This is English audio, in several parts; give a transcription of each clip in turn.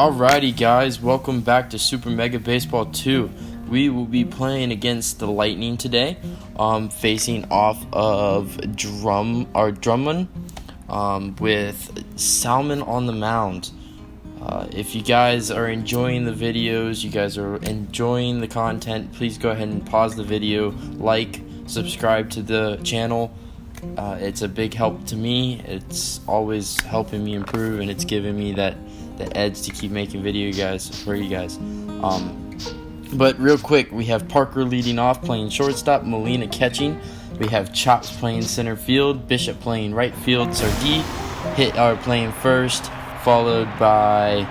Alrighty guys, welcome back to Super Mega Baseball 2. We will be playing against the Lightning today, facing off of Drummond with Salmon on the mound. If you guys are enjoying the videos, you guys are enjoying the content, please go ahead and pause the video, like, subscribe to the channel. It's a big help to me. It's always helping me improve, and it's giving me the edge to keep making videos for you guys. But real quick, we have Parker leading off, playing shortstop, Molina catching. We have Chops playing center field, Bishop playing right field, Sardi are playing first, followed by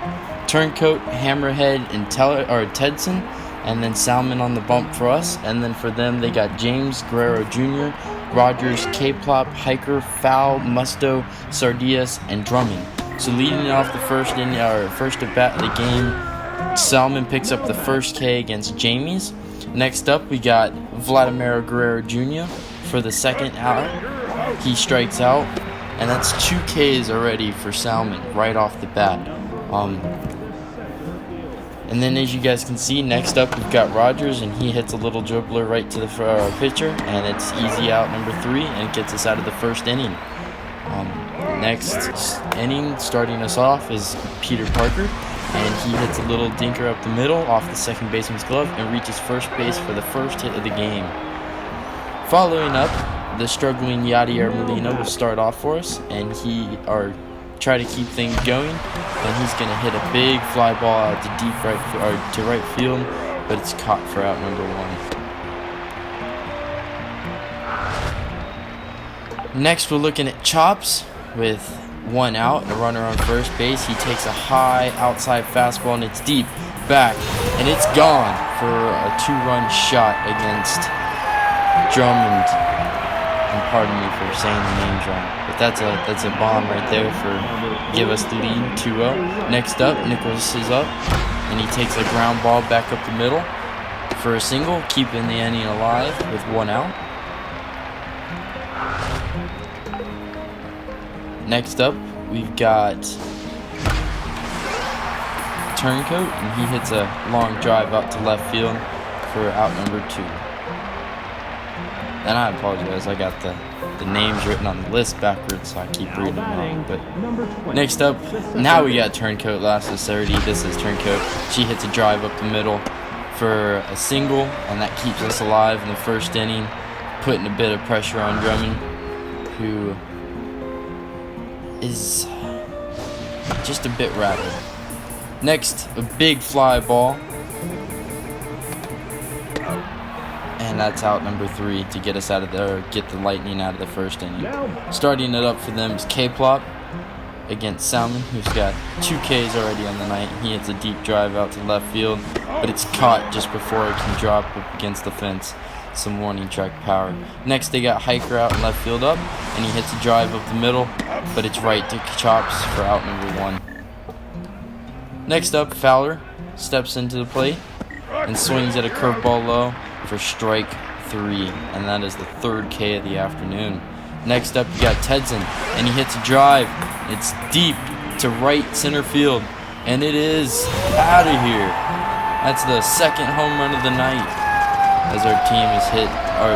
Turncoat, Hammerhead, and Tedson, and then Salmon on the bump for us. And then for them, they got James, Guerrero Jr., Rogers, K-Plop, Hiker, Foul, Musto, Sardias, and Drummond. So leading off the first at bat of the game, Salmon picks up the first K against Jamie's. Next up, we got Vladimir Guerrero Jr. for the second out. He strikes out, and that's 2 Ks already for Salmon right off the bat. And then as you guys can see, next up we've got Rogers, and he hits a little dribbler right to the pitcher, and it's easy out number 3, and it gets us out of the first inning. Next inning, starting us off, is Peter Parker, and he hits a little dinker up the middle off the second baseman's glove and reaches first base for the first hit of the game. Following up, the struggling Yadier Molina will start off for us, and try to keep things going, and he's gonna hit a big fly ball out to right field, but it's caught for out number 1. Next, we're looking at Chops with 1 out and a runner on first base. He takes a high outside fastball, and it's deep back, and it's gone for a 2-run shot against Drummond. And pardon me for saying the names wrong, but that's a bomb right there for give us the lead, 2-0. Next up, Nicholas is up, and he takes a ground ball back up the middle for a single, keeping the inning alive with 1 out. Next up, we've got Turncoat, and he hits a long drive out to left field for out number 2. And I apologize, I got the names written on the list backwards, so I keep reading them wrong. But next up, now we got Turncoat, last is 30. This is Turncoat. She hits a drive up the middle for a single, and that keeps us alive in the first inning, putting a bit of pressure on Drummond, who is just a bit rattled. Next, a big fly ball, and that's out number 3 to get us out of there, get the Lightning out of the first inning. Starting it up for them is K-Plop against Salmon, who's got 2 Ks already on the night. He hits a deep drive out to left field, but it's caught just before it can drop up against the fence. Some warning track power. Next, they got Hiker out and left field up, and he hits a drive up the middle, but it's right to Chops for out number 1. Next up, Fowler steps into the plate and swings at a curveball low for strike 3, and that is the 3rd K of the afternoon. Next up, you got Tedson, and he hits a drive. It's deep to right center field, and it is out of here. That's the 2nd home run of the night, as our team is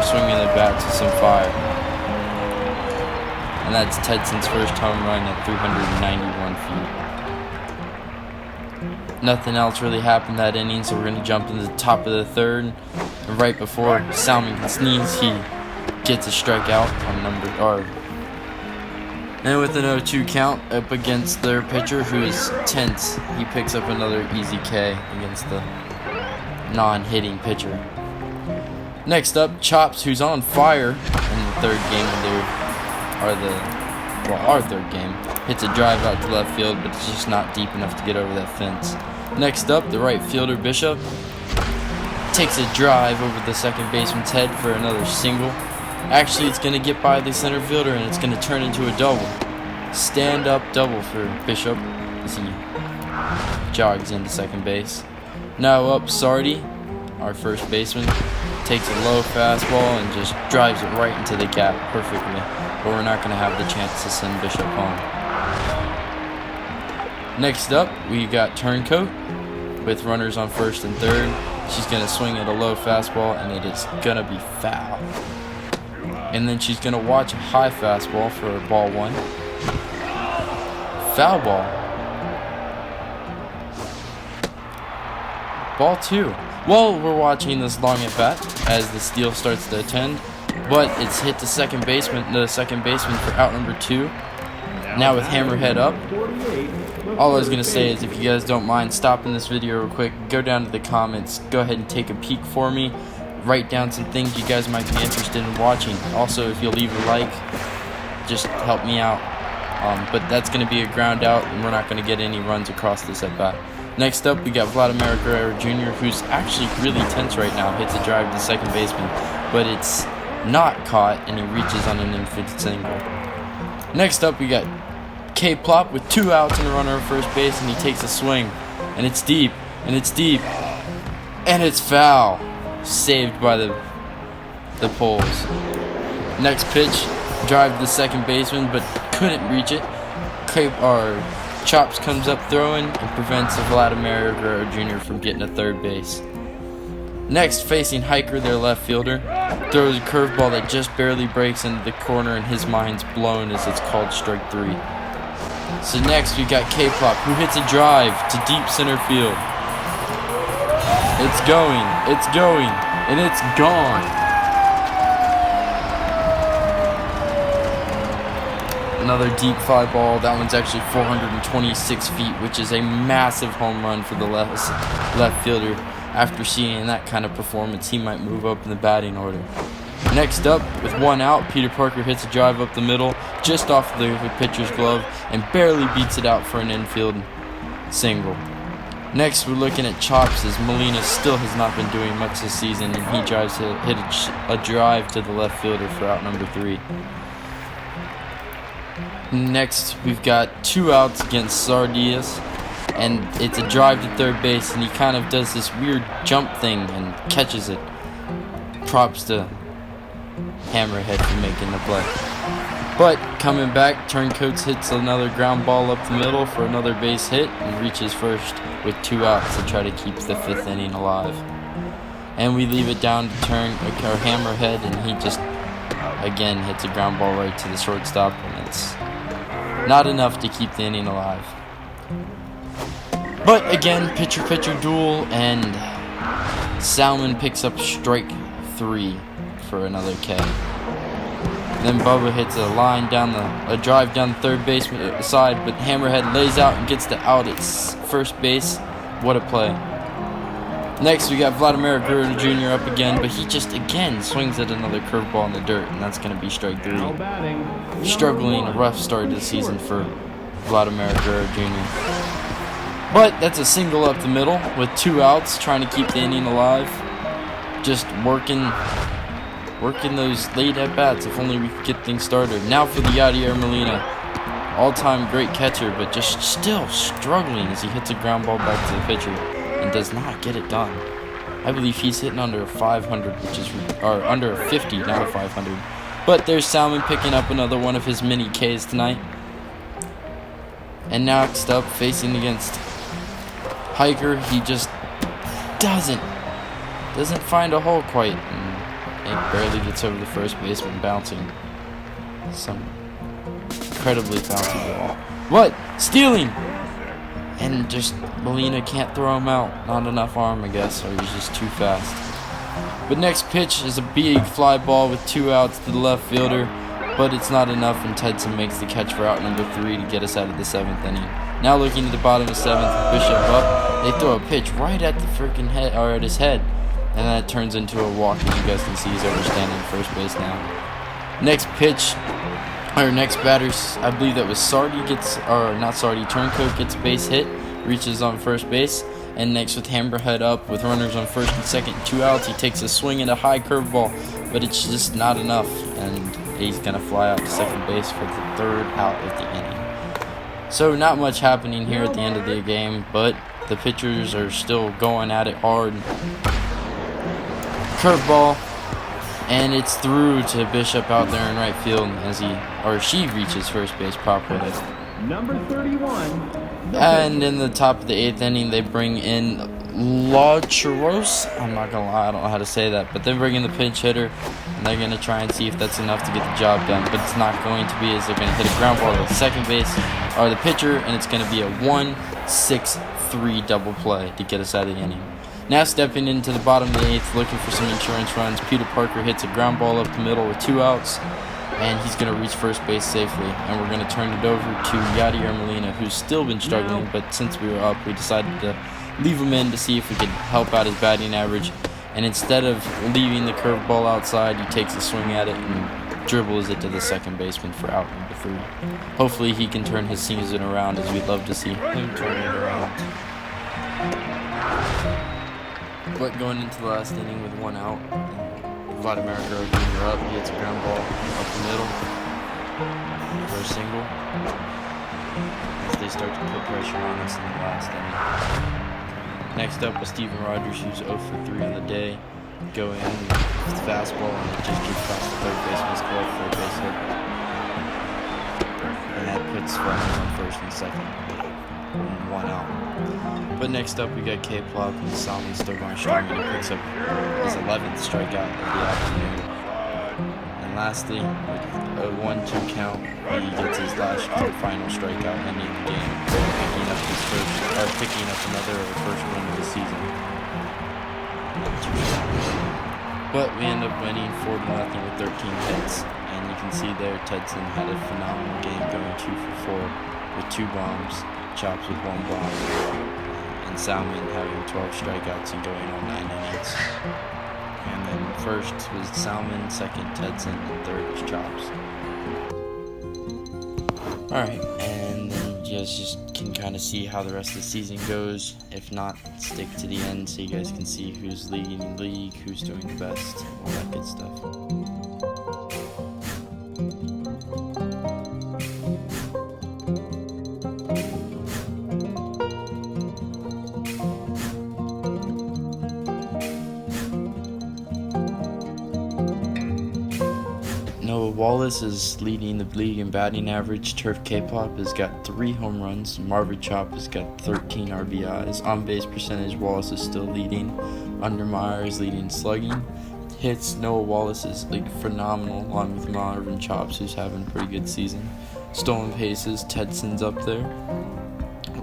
swinging the bats with some fire. And that's Tedson's first home run at 391 feet. Nothing else really happened that inning, so we're going to jump into the top of the 3rd. And right before Salmon can sneeze, he gets a strikeout on and with an 0-2 count up against their pitcher, who is tense, he picks up another easy K against the non-hitting pitcher. Next up, Chops, who's on fire in the 3rd game our 3rd game, hits a drive out to left field, but it's just not deep enough to get over that fence. Next up, the right fielder, Bishop, takes a drive over the second baseman's head for another single. Actually, it's going to get by the center fielder, and it's going to turn into a double. Stand-up double for Bishop as he jogs into second base. Now up, Sardi, our first baseman, takes a low fastball and just drives it right into the gap perfectly, but we're not going to have the chance to send Bishop home. Next up, we got Turncoat with runners on first and third. She's going to swing at a low fastball, and it is going to be foul. And then she's going to watch a high fastball for ball one. Foul ball. Ball two. Well, we're watching this long at bat as the steal starts to attend, but it's hit the second baseman for out number 2. Now with hammerhead up. All I was going to say is, if you guys don't mind stopping this video real quick, go down to the comments, go ahead and take a peek for me, write down some things you guys might be interested in watching. Also, if you'll leave a like, just help me out. But that's going to be a ground out, and we're not going to get any runs across this at bat. Next up, we got Vladimir Guerrero Jr., who's actually really tense right now. Hits a drive to second baseman, but it's not caught, and he reaches on an infield single. Next up, we got K-Plop with 2 outs and a runner at first base, and he takes a swing, and it's deep, and it's deep, and it's foul. Saved by the poles. Next pitch, drive to the second baseman, but couldn't reach it. Chops comes up throwing and prevents Vladimir Guerrero Jr. from getting to third base. Next, facing Hiker, their left fielder, throws a curveball that just barely breaks into the corner, and his mind's blown as it's called strike 3. So next, we got K-Plop, who hits a drive to deep center field. It's going, and it's gone. Another deep fly ball. That one's actually 426 feet, which is a massive home run for the left fielder. After seeing that kind of performance, he might move up in the batting order. Next up, with 1 out, Peter Parker hits a drive up the middle, just off the pitcher's glove, and barely beats it out for an infield single. Next, we're looking at Chops, as Molina still has not been doing much this season, and he drives to hit a drive to the left fielder for out number 3. Next, we've got 2 outs against Sardias, and it's a drive to third base, and he kind of does this weird jump thing and catches it. Props to Hammerhead for making the play. But coming back, Turncoats hits another ground ball up the middle for another base hit and reaches first with 2 outs to try to keep the 5th inning alive. And we leave it down to Hammerhead, and he just again hits a ground ball right to the shortstop, and it's not enough to keep the inning alive. But again, pitcher-pitcher duel, and Salmon picks up strike 3 for another K. Then Bubba hits a drive down the third base side, but Hammerhead lays out and gets the out at first base. What a play. Next, we got Vladimir Guerrero Jr. up again, but he just again swings at another curveball in the dirt, and that's going to be strike 3. Struggling, a rough start to the season for Vladimir Guerrero Jr. But that's a single up the middle with 2 outs, trying to keep the inning alive. Just working those late at-bats. If only we could get things started. Now for the Yadier Molina. All-time great catcher, but just still struggling as he hits a ground ball back to the pitcher and does not get it done. I believe he's hitting under a 500, or under a 50, not a 500. But there's Salmon picking up another one of his mini Ks tonight. And next up, facing against Hiker, he just doesn't find a hole quite. And barely gets over the first baseman, bouncing. Some incredibly bouncy ball. What? Stealing! And just Molina can't throw him out. Not enough arm, I guess, or he's just too fast. But next pitch is a big fly ball with 2 outs to the left fielder, but it's not enough, and Tedson makes the catch for out number 3 to get us out of the 7th inning. Now looking at the bottom of 7th, Bishop up. They throw a pitch right at the freaking head, or at his head. And then it turns into a walk, as you guys can see. He's overstanding first base now. Next pitch, or next batters, I believe that was Turncoat gets base hit, reaches on first base. And next, with Hammerhead up, with runners on first and second, 2 outs, he takes a swing at a high curveball, but it's just not enough. And he's going to fly out to second base for the 3rd out of the inning. So not much happening here at the end of the game, but the pitchers are still going at it hard. Curveball, and it's through to Bishop out there in right field as she reaches first base properly. Number 31, And in the top of the 8th inning, they bring in Lacharos. I'm not gonna lie, I don't know how to say that, but they bring in the pinch hitter, and they're gonna try and see if that's enough to get the job done. But it's not going to be, as they're gonna hit a ground ball to the second base or the pitcher, and it's gonna be a 1-6-3 double play to get us out of the inning. Now stepping into the bottom of the 8th, looking for some insurance runs, Peter Parker hits a ground ball up the middle with 2 outs, and he's going to reach first base safely. And we're going to turn it over to Yadier Molina, who's still been struggling, but since we were up, we decided to leave him in to see if we could help out his batting average. And instead of leaving the curveball outside, he takes a swing at it and dribbles it to the second baseman for out number 3. Hopefully he can turn his season around, as we'd love to see him turn it around. But going into the last inning with 1 out, Vladimir Guerrero Jr. up, he hits a ground ball up the middle for a single, as they start to put pressure on us in the last inning. Next up was Steven Rogers, who's 0 for 3 on the day, going in with the fastball, and it just gets past the third baseman's glove for a base hit. And that puts runners on first and second, and 1 out. But next up, we got K-Plop, and Salmon still going strong, and he picks up his 11th strikeout of the afternoon. And lastly, with a 1-2 count, he gets his last final strikeout, ending the game, picking up another first win of the season. But we end up winning 4-0 with 13 hits, and you can see there Tedson had a phenomenal game, going 2 for 4 with 2 bombs, Chops with 1 bomb, and Salmon having 12 strikeouts and going on 9 innings. And then first was Salmon, second Tedson, and third was Chops. Alright, and then you guys just can kind of see how the rest of the season goes. If not, stick to the end so you guys can see who's leading the league, who's doing the best, all that good stuff. Noah Wallace is leading the league in batting average. Turf K-Pop has got 3 home runs. Marvin Chop has got 13 RBIs. On base percentage, Wallace is still leading. Undermeyer is leading slugging. Hits, Noah Wallace is phenomenal, along with Marvin Chops, who's having a pretty good season. Stolen bases, Tedson's up there.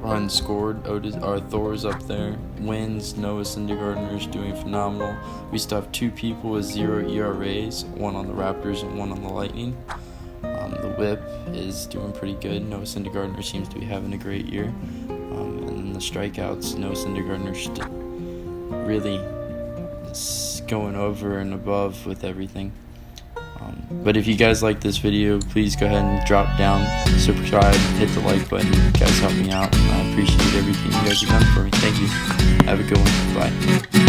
Runs scored, Thor's up there. Wins, Noah Syndergaardner's doing phenomenal. We still have 2 people with 0 ERAs, 1 on the Raptors and 1 on the Lightning. The whip is doing pretty good. Noah Syndergaardner seems to be having a great year. And then the strikeouts, Noah Syndergaardner's really going over and above with everything. But if you guys like this video, please go ahead and drop down, subscribe, hit the like button. You guys help me out. I appreciate everything you guys have done for me. Thank you. Have a good one. Bye.